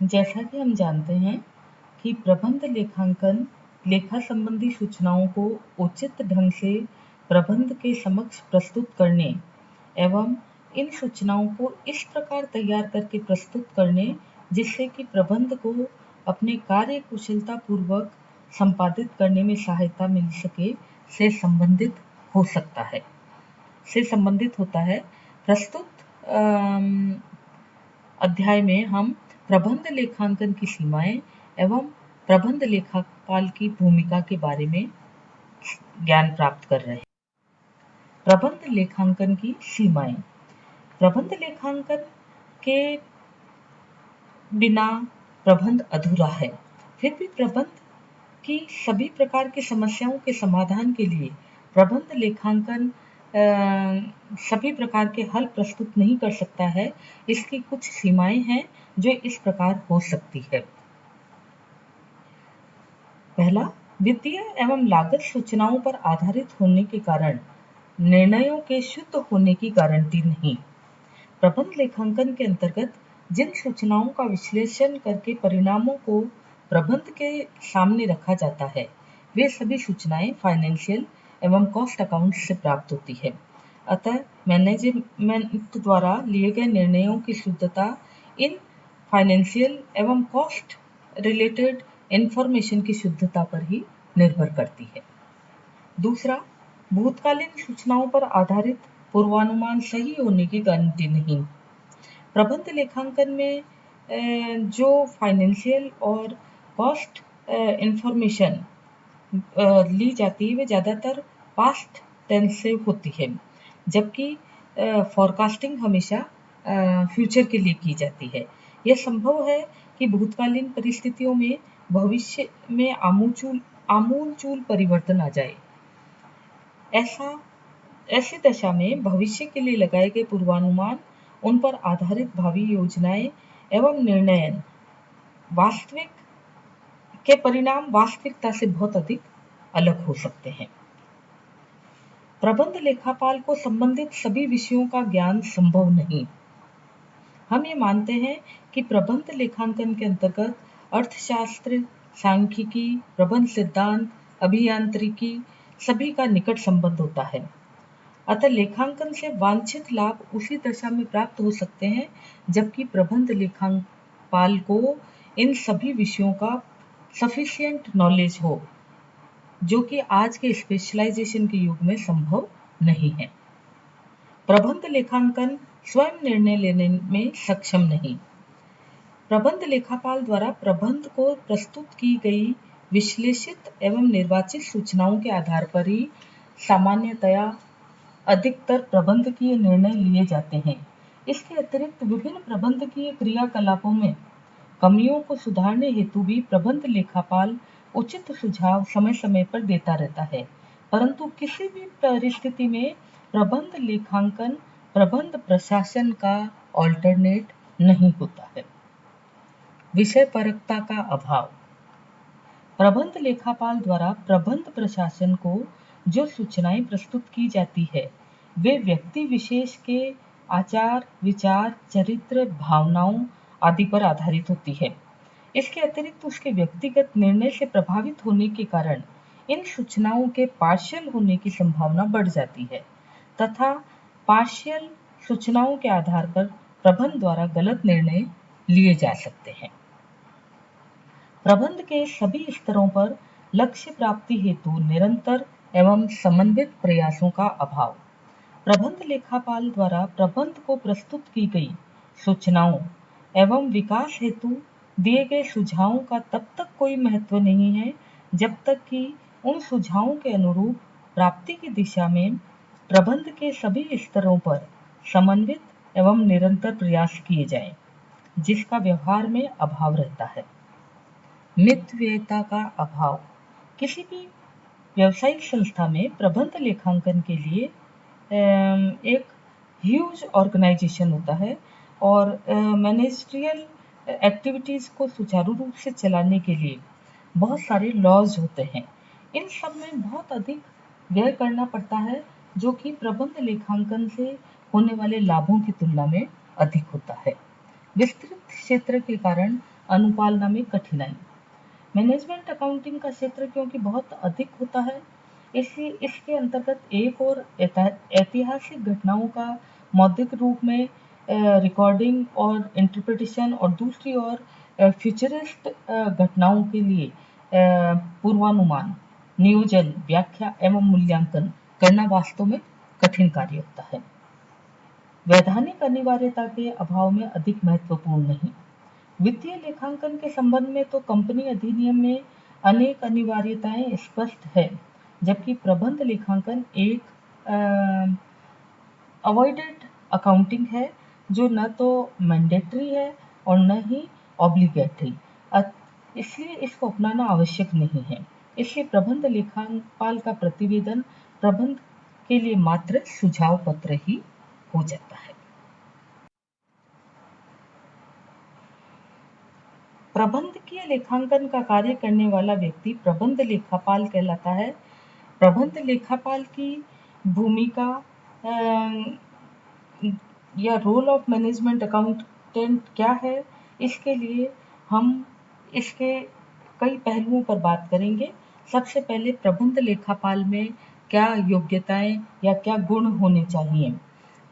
जैसा कि हम जानते हैं कि प्रबंध लेखांकन लेखा संबंधी सूचनाओं को उचित ढंग से प्रबंध के समक्ष प्रस्तुत करने एवं इन सूचनाओं को इस प्रकार तैयार करके प्रस्तुत करने जिससे कि प्रबंध को अपने कार्य कुशलता पूर्वक संपादित करने में सहायता मिल सके से संबंधित हो सकता है से संबंधित होता है। प्रस्तुत अध्याय में हम प्रबंध लेखांकन की सीमाएं एवं प्रबंध लेखापाल की भूमिका के बारे में ज्ञान प्राप्त कर रहे हैं। प्रबंध लेखांकन की सीमाएं। प्रबंध लेखांकन के बिना प्रबंध अधूरा है। फिर भी प्रबंध की सभी प्रकार की समस्याओं के समाधान के लिए प्रबंध लेखांकन सभी प्रकार के हल प्रस्तुत नहीं कर सकता है। इसकी कुछ सीमाएं हैं जो इस प्रकार हो सकती है। पहला, वित्तीय एवं लागत सूचनाओं पर आधारित होने के कारण निर्णयों के शुद्ध होने की गारंटी नहीं। प्रबंध लेखांकन के अंतर्गत जिन सूचनाओं का विश्लेषण करके परिणामों को प्रबंध के सामने रखा जाता है वे सभी सूचनाएं फाइनेंशियल एवं कॉस्ट अकाउंट से प्राप्त होती है। अतः मैनेजमेंट द्वारा लिए गए निर्णयों की शुद्धता इन फाइनेंशियल एवं कॉस्ट रिलेटेड इंफॉर्मेशन की शुद्धता पर ही निर्भर करती है। दूसरा, भूतकालीन सूचनाओं पर आधारित पूर्वानुमान सही होने की गारंटी नहीं। प्रबंध लेखांकन में जो फाइनेंशियल और कॉस्ट इंफॉर्मेशन ली जाती है वे ज़्यादातर पास्ट टेंस से होती है, जबकि फॉरकास्टिंग हमेशा फ्यूचर के लिए की जाती है। यह संभव है कि भूतकालीन परिस्थितियों में भविष्य में आमूलचूल परिवर्तन आ जाए। ऐसी दशा में भविष्य के लिए लगाए गए पूर्वानुमान, उन पर आधारित भावी योजनाएं एवं निर्णय वास्तविक के परिणाम वास्तविकता से बहुत अधिक अलग हो सकते हैं। प्रबंध लेखापाल को संबंधित सभी विषयों का ज्ञान संभव नहीं। हम ये मानते हैं कि प्रबंध लेखांकन के अंतर्गत अर्थशास्त्र, सांख्यिकी, प्रबंध सिद्धांत, अभियांत्रिकी सभी का निकट संबंध होता है। अतः लेखांकन से वांछित लाभ उसी दशा में प्राप्त हो सकते हैं जबकि प्रबंध लेखापाल को इन सभी विषयों का सफिशिएंट नॉलेज हो, जो कि आज के स्पेशलाइजेशन के युग में संभव नहीं है। प्रबंध लेखांकन स्वयं निर्णय लेने में सक्षम नहीं। प्रबंध लेखापाल द्वारा प्रबंध को प्रस्तुत की गई विश्लेषित एवं निर्वाचित सूचनाओं के आधार पर ही सामान्यतया अधिकतर प्रबंधकीय निर्णय लिए जाते हैं। इसके अतिरिक्त विभिन्न प्रबंधकीय क्रियाकलापों में कमियों को सुधारने हेतु भी प्रबंध लेखापाल उचित सुझाव समय समय पर देता रहता है, परंतु किसी भी परिस्थिति में प्रबंध लेखांकन प्रबंध प्रशासन का ऑल्टरनेट नहीं होता है। विषय परकता का अभाव। प्रबंध लेखापाल द्वारा प्रबंध प्रशासन को जो सूचनाएं प्रस्तुत की जाती है वे व्यक्ति विशेष के आचार, विचार, चरित्र, भावनाओं आदि पर आधारित होती है। इसके अतिरिक्त उसके व्यक्तिगत निर्णय से प्रभावित होने के कारण इन सूचनाओं के पार्शियल होने की संभावना बढ़ जाती है तथा पार्शियल सूचनाओं के आधार पर प्रबंध द्वारा गलत निर्णय लिए जा सकते हैं। प्रबंध के सभी स्तरों पर लक्ष्य प्राप्ति हेतु निरंतर एवं समन्वित प्रयासों का अभाव। प्रबंध लेखापाल द्वारा प्रबंध को प्रस्तुत की गई सूचनाओं एवं विकास हेतु दिए गए सुझावों का तब तक कोई महत्व नहीं है जब तक कि उन सुझावों के अनुरूप प्राप्ति की दिशा में प्रबंध के सभी स्तरों पर समन्वित एवं निरंतर प्रयास किए जाएं, जिसका व्यवहार में अभाव रहता है। मितव्ययिता का अभाव। किसी भी व्यावसायिक संस्था में प्रबंध लेखांकन के लिए एक ह्यूज ऑर्गेनाइजेशन होता है और मैनेजरियल एक्टिविटीज़ को सुचारू रूप से चलाने के लिए बहुत सारे लॉज होते हैं। इन सब में बहुत अधिक व्यय करना पड़ता है जो कि प्रबंध लेखांकन से होने वाले लाभों की तुलना में अधिक होता है। विस्तृत क्षेत्र के कारण अनुपालना में कठिनाई। मैनेजमेंट अकाउंटिंग का क्षेत्र क्योंकि बहुत अधिक होता है, इसलिए इसके अंतर्गत एक और ऐतिहासिक घटनाओं का मौद्रिक रूप में रिकॉर्डिंग और इंटरप्रिटेशन, और दूसरी ओर फ्यूचरिस्ट घटनाओं के लिए पूर्वानुमान, नियोजन, व्याख्या एवं मूल्यांकन करना वास्तव में कठिन कार्य होता है। वैधानिक अनिवार्यता के अभाव में अधिक महत्वपूर्ण नहीं। वित्तीय लेखांकन के संबंध में तो कंपनी अधिनियम में अनेक अनिवार्यताएं स्पष्ट है, जबकि प्रबंध लेखांकन एक अवॉइडेड अकाउंटिंग है जो न तो मैंडेटरी है और न ही ऑब्लिगेटरी, इसलिए इसको अपनाना आवश्यक नहीं है। इसलिए प्रबंध लेखापाल का प्रतिवेदन प्रबंध के लिए मात्र सुझाव पत्र ही हो जाता है। प्रबंधकीय लेखांकन का कार्य करने वाला व्यक्ति प्रबंध लेखापाल कहलाता है। प्रबंध लेखापाल की भूमिका या रोल ऑफ मैनेजमेंट अकाउंटेंट क्या है, इसके लिए हम इसके कई पहलुओं पर बात करेंगे। सबसे पहले प्रबंध लेखापाल में क्या योग्यताएं या क्या गुण होने चाहिए।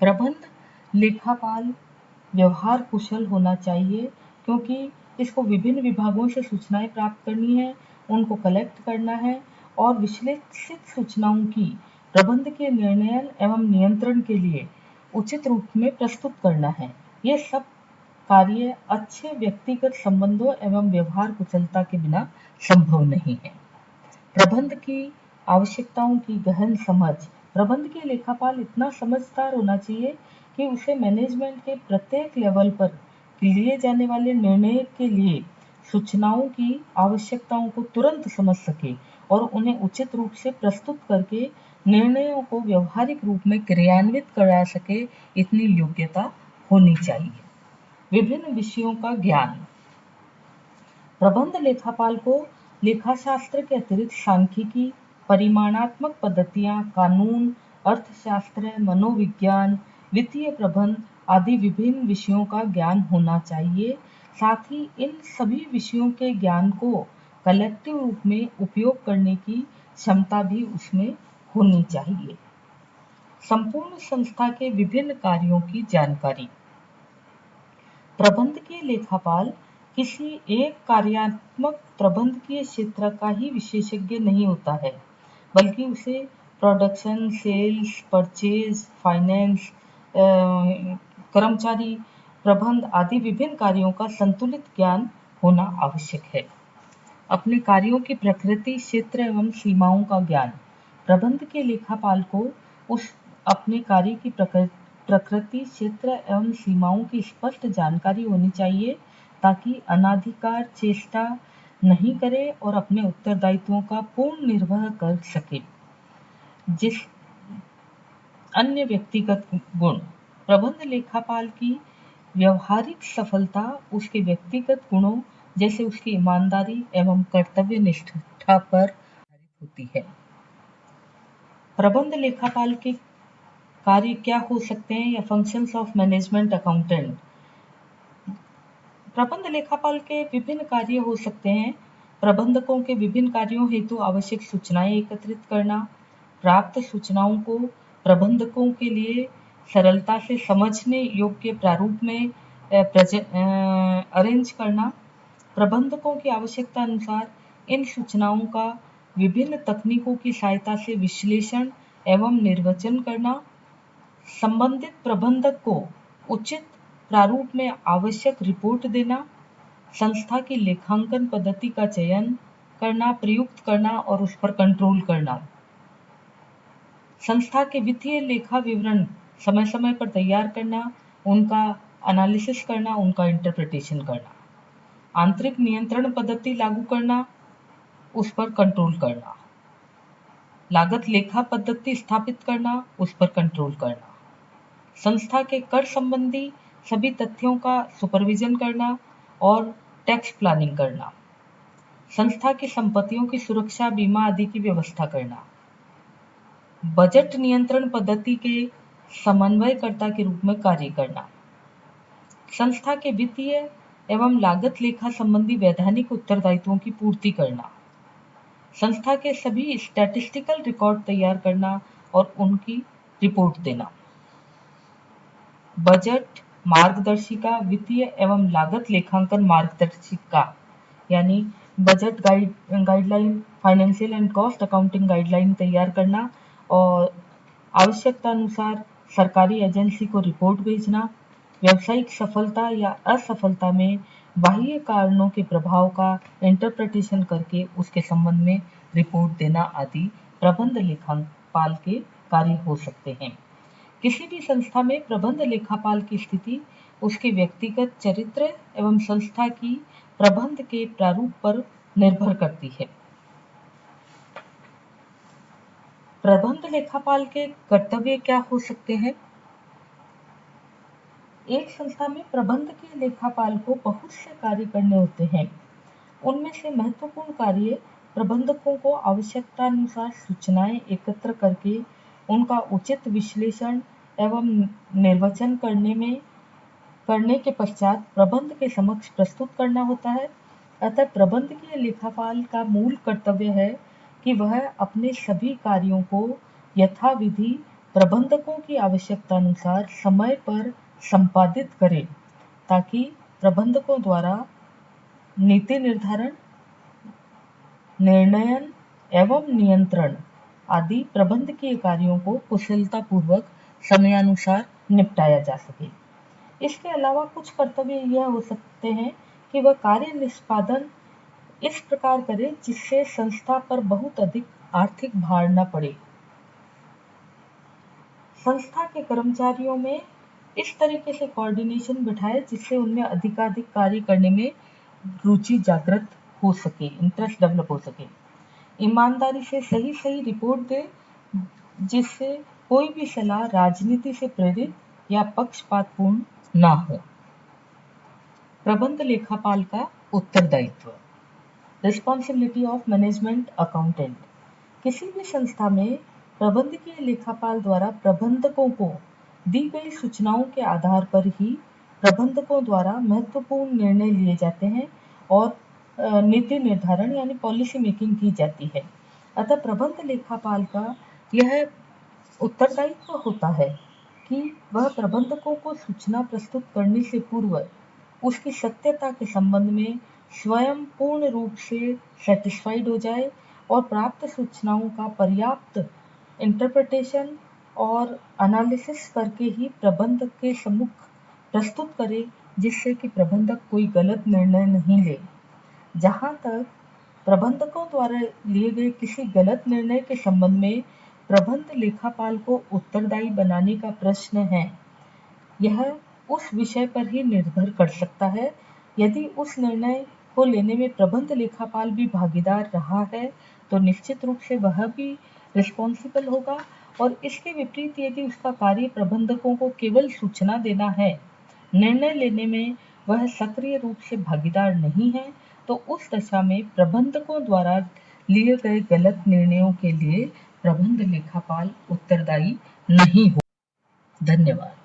प्रबंध लेखापाल व्यवहार कुशल होना चाहिए, क्योंकि इसको विभिन्न विभागों से सूचनाएं प्राप्त करनी है, उनको कलेक्ट करना है और विश्लेषित सूचनाओं की प्रबंध के निर्णय एवं नियंत्रण के लिए उचित रूप में प्रस्तुत करना है। ये सब कार्य अच्छे व्यक्तिगत संबंधों एवं व्यवहार कुशलता के बिना संभव नहीं है। प्रबंध की आवश्यकताओं की गहन समझ। प्रबंध के लेखापाल इतना समझदार होना चाहिए कि उसे मैनेजमेंट के प्रत्येक लेवल पर लिए जाने वाले निर्णय के लिए सूचनाओं की आवश्यकताओं को तुरंत समझ सके और उन्हें उचित रूप से प्रस्तुत करके निर्णयों को व्यवहारिक रूप में क्रियान्वित करा सके, इतनी योग्यता होनी चाहिए। विभिन्न विषयों का ज्ञान। प्रबंध लेखापाल को लेखाशास्त्र के अतिरिक्त सांख्यिकी, परिमाणात्मक पद्धतियां, कानून, अर्थशास्त्र, मनोविज्ञान, वित्तीय प्रबंध आदि विभिन्न विषयों का ज्ञान होना चाहिए। साथ ही इन सभी विषयों के ज्ञान को कलेक्टिव रूप में उपयोग करने की क्षमता भी उसमें होनी चाहिए। संपूर्ण संस्था के विभिन्न कार्यों की जानकारी। प्रबंधकीय लेखापाल किसी एक कार्यात्मक प्रबंधकीय क्षेत्र का ही विशेषज्ञ नहीं होता है, बल्कि उसे प्रोडक्शन, सेल्स, परचेज, फाइनेंस, कर्मचारी प्रबंध आदि विभिन्न कार्यों का संतुलित ज्ञान होना आवश्यक है। अपने कार्यों की प्रकृति, क्षेत्र एवं सीमाओं का ज्ञान। प्रबंध के लेखापाल को उस अपने कार्य की प्रकृति, क्षेत्र एवं सीमाओं की स्पष्ट जानकारी होनी चाहिए, ताकि अनाधिकार चेष्टा नहीं करे और अपने उत्तरदायित्वों का पूर्ण निर्वाह कर सके। जिस अन्य व्यक्तिगत गुण। प्रबंध लेखापाल की व्यवहारिक सफलता उसके व्यक्तिगत गुणों जैसे उसकी ईमानदारी एवं कर्तव्य निष्ठा पर आधारित होती है। प्रबंध लेखापाल के कार्य क्या हो सकते हैं या फंक्शंस ऑफ मैनेजमेंट अकाउंटेंट। प्रबंध लेखापाल के विभिन्न कार्य हो सकते हैं। प्रबंधकों के विभिन्न कार्यों हेतु आवश्यक सूचनाएं एकत्रित करना, प्राप्त सूचनाओं को प्रबंधकों के लिए सरलता से समझने योग्य प्रारूप में अरेंज करना, प्रबंधकों की आवश्यकता अनुसार इन सूचनाओं का विभिन्न तकनीकों की सहायता से विश्लेषण एवं निर्वचन करना, संबंधित प्रबंधक को उचित प्रारूप में आवश्यक रिपोर्ट देना, संस्था की लेखांकन पद्धति का चयन करना, प्रयुक्त करना और उस पर कंट्रोल करना, संस्था के वित्तीय लेखा विवरण समय समय पर तैयार करना, उनका एनालिसिस करना, उनका इंटरप्रिटेशन करना, आंतरिक नियंत्रण पद्धति लागू करना, उस पर कंट्रोल करना, लागत लेखा पद्धति स्थापित करना, उस पर कंट्रोल करना, संस्था के कर संबंधी सभी तथ्यों का सुपरविजन करना और टैक्स प्लानिंग करना, संस्था की संपत्तियों की सुरक्षा, बीमा आदि की व्यवस्था करना, बजट नियंत्रण पद्धति के समन्वयकर्ता के रूप में कार्य करना, संस्था के वित्तीय एवं लागत लेखा संबंधी वैधानिक उत्तरदायित्वों की पूर्ति करना, संस्था के सभी स्टैटिस्टिकल रिकॉर्ड तैयार करना और उनकी रिपोर्ट देना, बजट मार्गदर्शिका, वित्तीय एवं लागत लेखांकन मार्गदर्शिका यानी budget guideline, financial and cost accounting guideline तैयार करना और आवश्यकता अनुसार सरकारी एजेंसी को रिपोर्ट भेजना, व्यावसायिक सफलता या असफलता में बाह्य कारणों के प्रभाव का इंटरप्रिटेशन करके उसके संबंध में रिपोर्ट देना आदि प्रबंध लेखापाल के कार्य हो सकते हैं। किसी भी संस्था में प्रबंध लेखापाल की स्थिति उसके व्यक्तिगत चरित्र एवं संस्था की प्रबंध के प्रारूप पर निर्भर करती है। प्रबंध लेखापाल के कर्तव्य क्या हो सकते हैं? एक संस्था में प्रबंध के लेखापाल को बहुत से कार्य करने होते हैं। उनमें से महत्वपूर्ण कार्य प्रबंधकों को आवश्यकतानुसार सूचनाएं एकत्र करके उनका उचित विश्लेषण एवं निर्वचन करने के पश्चात प्रबंध के समक्ष प्रस्तुत करना होता है। अतः प्रबंध के लेखापाल का मूल कर्तव्य है कि वह अपने सभी कार्यों को यथाविधि प्रबंधकों की आवश्यकतानुसार समय पर संपादित करे, ताकि प्रबंधकों द्वारा नीति निर्धारण, निर्णयन एवं नियंत्रण आदि प्रबंधकीय कार्यों को कुशलतापूर्वक समयानुसार निपटाया जा सके। इसके अलावा कुछ कर्तव्य यह हो सकते हैं कि वह कार्य निष्पादन इस प्रकार करे जिससे संस्था पर बहुत अधिक आर्थिक भार न पड़े। संस्था के कर्मचारियों में इस तरीके से कोऑर्डिनेशन बिठाए जिससे उनमें अधिकाधिक कार्य करने में रुचि जागृत हो सके, इंटरेस्ट डेवलप हो सके। ईमानदारी से सही रिपोर्ट दे जिससे कोई भी सलाह राजनीति से प्रेरित या पक्षपातपूर्ण ना हो। प्रबंध लेखापाल का उत्तरदायित्व, रिस्पॉन्सिबिलिटी ऑफ मैनेजमेंट अकाउंटेंट। किसी भी संस्था में प्रबंधकीय लेखापाल द्वारा प्रबंधकों को दी गई सूचनाओं के आधार पर ही प्रबंधकों द्वारा महत्वपूर्ण निर्णय लिए जाते हैं और नीति निर्धारण यानी पॉलिसी मेकिंग की जाती है। अतः प्रबंध लेखापाल का यह उत्तरदायित्व होता है कि वह प्रबंधकों को सूचना प्रस्तुत करने से पूर्व उसकी सत्यता के संबंध में स्वयं पूर्ण रूप से सेटिस्फाइड हो जाए और प्राप्त सूचनाओं का पर्याप्त इंटरप्रिटेशन और एनालिसिस करके ही प्रबंधक के सम्मुख प्रस्तुत करे, जिससे कि प्रबंधक कोई गलत निर्णय नहीं ले। जहाँ तक प्रबंधकों द्वारा लिए गए किसी गलत निर्णय के संबंध में प्रबंध लेखापाल को उत्तरदायी बनाने का प्रश्न है, यह उस विषय पर ही निर्भर कर सकता है। यदि उस निर्णय को लेने में प्रबंध लेखापाल भी भागीदार रहा है तो निश्चित रूप से वह भी रिस्पॉन्सिबल होगा, और इसके विपरीत यदि उसका कार्य प्रबंधकों को केवल सूचना देना है, निर्णय लेने में वह सक्रिय रूप से भागीदार नहीं है, तो उस दशा में प्रबंधकों द्वारा लिए गए गलत निर्णयों के लिए प्रबंध लेखापाल उत्तरदायी नहीं हो। धन्यवाद।